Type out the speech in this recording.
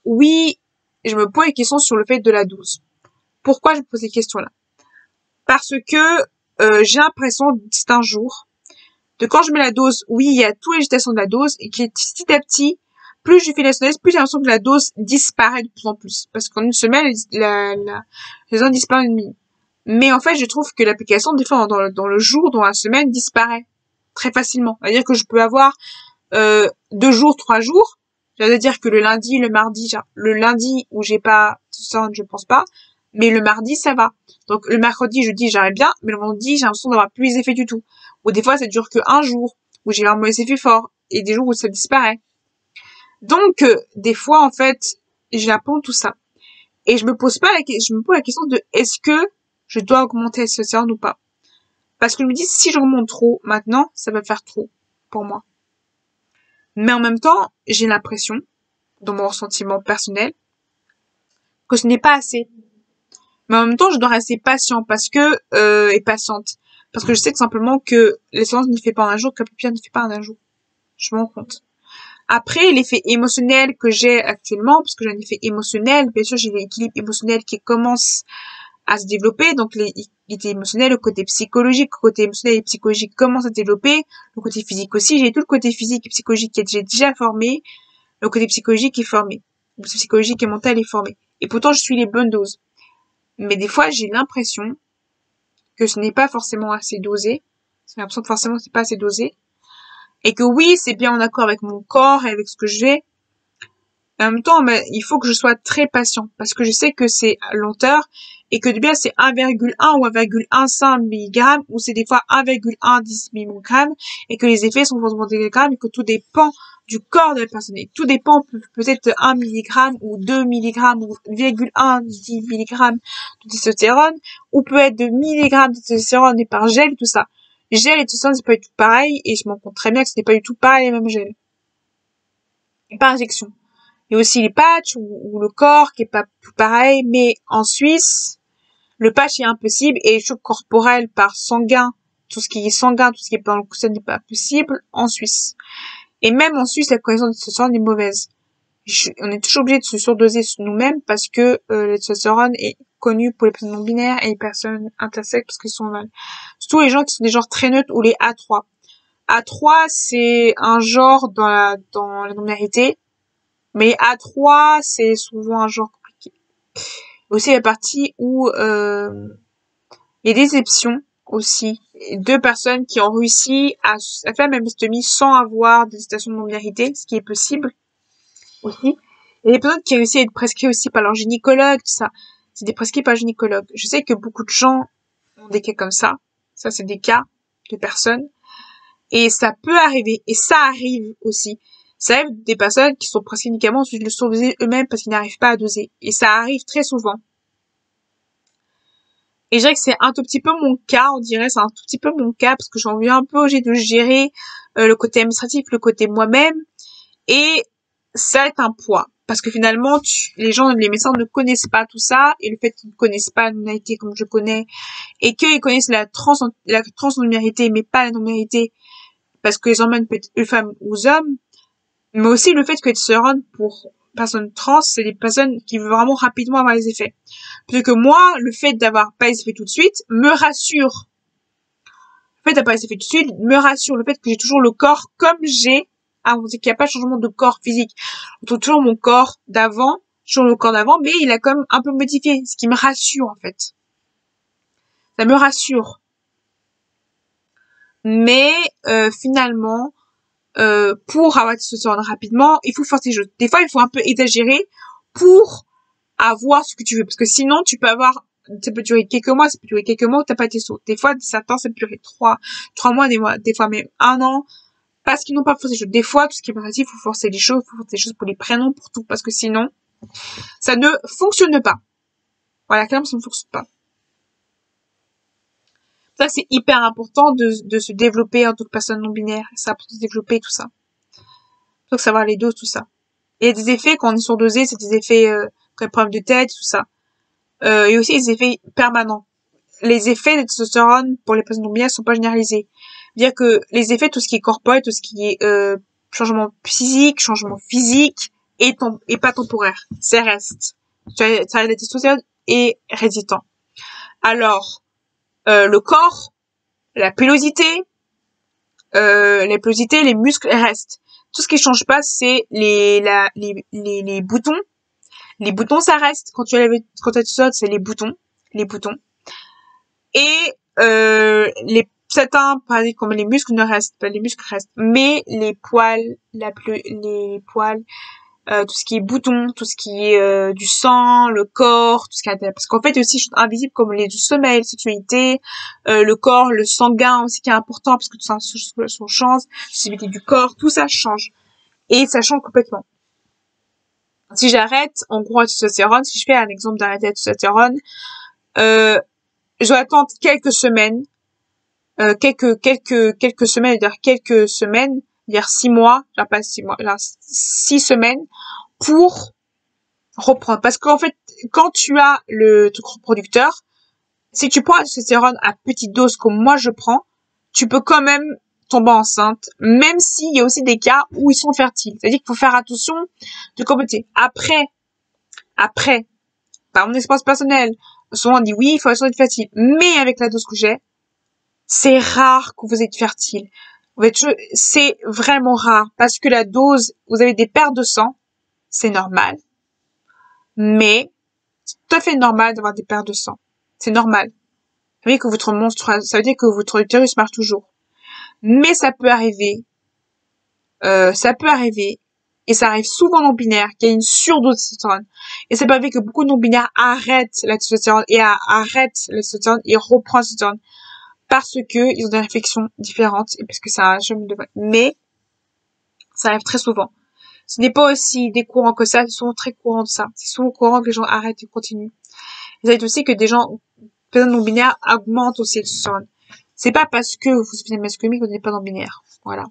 Oui, je me pose des questions sur le fait de la dose. Pourquoi je me pose ces questions-là? Parce que j'ai l'impression, c'est un jour, de quand je mets la dose, oui, il y a toute l'agitation de la dose, et que petit à petit, plus je fais la sonneuse, plus j'ai l'impression que la dose disparaît de plus en plus. Parce qu'en une semaine, les ondes disparaissent en une minute. Mais en fait, je trouve que l'application, des fois, dans le jour, dans la semaine, disparaît très facilement. C'est-à-dire que je peux avoir 2 jours, 3 jours. C'est-à-dire que le lundi, le mardi, le lundi où j'ai pas ça, je pense pas, mais le mardi, ça va. Donc le mercredi, jeudi, j'arrive bien, mais le vendredi, j'ai l'impression d'avoir plus les effets du tout. Ou des fois, ça dure que un jour, où j'ai vraiment les effets forts, et des jours où ça disparaît. Donc, des fois, en fait, j'apprends tout ça. Et je me pose la question de est-ce que je dois augmenter la testostérone ou pas? Parce que je me dis, si j'augmente trop, maintenant, ça va faire trop pour moi. Mais en même temps, j'ai l'impression, dans mon ressentiment personnel, que ce n'est pas assez. Mais en même temps, je dois rester patient et patiente. Parce que je sais tout simplement que l'excellence ne fait pas en un jour, que la paupière ne fait pas en un jour. Je m'en rends compte. Après, l'effet émotionnel que j'ai actuellement, parce que j'ai un effet émotionnel, bien sûr, j'ai l'équilibre émotionnel qui commence à se développer, donc l'équilibre émotionnel, le côté psychologique, le côté émotionnel et psychologique commence à se développer, le côté physique aussi, j'ai tout le côté physique et psychologique qui est déjà formé, le côté psychologique est formé, le côté psychologique et mental est formé. Et pourtant, je suis les bonnes doses. Mais des fois, j'ai l'impression que ce n'est pas forcément assez dosé. J'ai l'impression que forcément, c'est pas assez dosé. Et que oui, c'est bien en accord avec mon corps et avec ce que j'ai. Mais en même temps, il faut que je sois très patient. Parce que je sais que c'est lenteur. Et que de bien, c'est 1,1 ou 1,15 mg. Ou c'est des fois 1,10 mg. Et que les effets sont forcément des grammes. Et que tout dépend du corps de la personne. Et tout dépend peut-être 1 mg ou 2 mg ou 0,1 mg de testostérone. Ou peut être de milligrammes de testostérone et par gel, tout ça. Gel et testostérone, c'est pas du tout pareil. Et je m'en compte très bien que ce n'est pas du tout pareil les mêmes gels. Et par injection. Il y a aussi les patchs ou le corps qui est pas tout pareil. Mais en Suisse, le patch est impossible et le choc corporel par sanguin, tout ce qui est sanguin, tout ce qui est par le coussin n'est pas possible en Suisse. Et même en Suisse, la connaissance de testostérone est mauvaise. On est toujours obligé de se surdoser nous-mêmes parce que la testostérone est connue pour les personnes non binaires et les personnes intersexes parce qu'ils sont mal. Surtout les gens qui sont des genres très neutres ou les A3. A3, c'est un genre dans la non-binarité, mais A3, c'est souvent un genre compliqué. Aussi la partie où il y a des exceptions aussi. 2 personnes qui ont réussi à faire la même mastémie sans avoir de situation de non-binarité, ce qui est possible aussi. Et des personnes qui ont réussi à être prescrites aussi par leur gynécologue, tout ça. C'est des prescrits par gynécologue. Je sais que beaucoup de gens ont des cas comme ça. Ça, c'est des cas de personnes. Et ça peut arriver. Et ça arrive aussi. Ça arrive des personnes qui sont prescrites médicaments, ensuite le surdoser eux-mêmes parce qu'ils n'arrivent pas à doser. Et ça arrive très souvent. Et je dirais que c'est un tout petit peu mon cas, on dirait, c'est un tout petit peu mon cas, parce que j'en viens un peu obligée de gérer le côté administratif, le côté moi-même, et ça est un poids. Parce que finalement, les médecins ne connaissent pas tout ça, et le fait qu'ils ne connaissent pas la non-binarité comme je connais, et qu'ils connaissent la trans-non-binarité, mais pas la non-binarité, parce que les hormones peuvent être femmes ou hommes, mais aussi le fait que les testostérone pour personnes trans, c'est des personnes qui veulent vraiment rapidement avoir les effets. Parce que moi, le fait d'avoir pas les effets tout de suite me rassure. Le fait d'avoir pas les effets tout de suite me rassure. Le fait que j'ai toujours le corps comme j'ai, on sait qu'il n'y a pas de changement de corps physique. On trouve toujours mon corps d'avant, toujours le corps d'avant, mais il a quand même un peu modifié, ce qui me rassure en fait. Ça me rassure. Mais finalement, pour avoir des testostérone rapidement, il faut forcer les choses. Des fois, il faut un peu exagérer pour avoir ce que tu veux. Parce que sinon, tu peux avoir, ça peut durer quelques mois, ça peut durer quelques mois où t'as pas de testo. Des fois, certains, ça peut durer 3 mois, des fois même 1 an, parce qu'ils n'ont pas forcé les choses. Des fois, tout ce qui est pratique, il faut forcer les choses, pour les prénoms, pour tout, parce que sinon, ça ne fonctionne pas. Voilà, clairement, ça ne fonctionne pas. Ça, c'est hyper important de se développer en tant que personne non binaire. Ça, pour se développer, tout ça. Donc, savoir les doses, tout ça. Il y a des effets, quand on est surdosé, c'est des effets, comme les problèmes de tête, tout ça. Et aussi des effets permanents. Les effets de testostérone pour les personnes non binaires sont pas généralisés. C'est-à-dire que les effets, tout ce qui est corporel, tout ce qui est changement physique, et pas temporaire. C'est reste. Tu as la testostérone est résitant. Alors, le corps, la pilosité, les muscles restent. Tout ce qui change pas, c'est les boutons. Les boutons, ça reste. Quand tu as la testostérone, c'est les boutons. Et, certains, par exemple, comme les muscles ne restent pas, les muscles restent. Mais les poils, tout ce qui est boutons, tout ce qui est du sang, le corps, tout ce qui est parce qu'en fait aussi choses invisibles comme les du sommeil, la sexualité, le corps, le sanguin aussi qui est important parce que tout ça change, la sensibilité du corps, tout ça change et ça change complètement. Si j'arrête, en gros, la testostérone, si je fais un exemple d'arrêter la testostérone, je dois attendre quelques semaines, quelques semaines, dire 6 mois, pas 6 mois, 6 semaines pour reprendre. Parce qu'en fait, quand tu as le truc reproducteur, si tu prends la testostérone à petite dose comme moi je prends, tu peux quand même tomber enceinte, même s'il y a aussi des cas où ils sont fertiles. C'est-à-dire qu'il faut faire attention de compléter. Après, par mon expérience personnelle, souvent on dit oui, il faut être fertile. Mais avec la dose que j'ai, c'est rare que vous êtes fertile. C'est vraiment rare parce que la dose, vous avez des pertes de sang, c'est normal. Mais c'est tout à fait normal d'avoir des pertes de sang. C'est normal. Vous voyez que votre menstruation, ça veut dire que votre utérus marche toujours. Mais ça peut arriver, et ça arrive souvent non binaire, qu'il y a une surdose de testostérone. Et ça peut arriver que beaucoup de non binaires arrêtent la testostérone et arrêtent la testostérone et reprennent la testostérone parce que ils ont des réflexions différentes et parce que ça a jamais de vrai. Mais ça arrive très souvent. Ce n'est pas aussi des courants que ça, c'est souvent très courant de ça. C'est souvent courant que les gens arrêtent et continuent. Et ça veut dire aussi que des gens, personnes non binaires augmentent aussi la testostérone. C'est pas parce que vous êtes masculin que vous n'êtes pas non binaire. Voilà.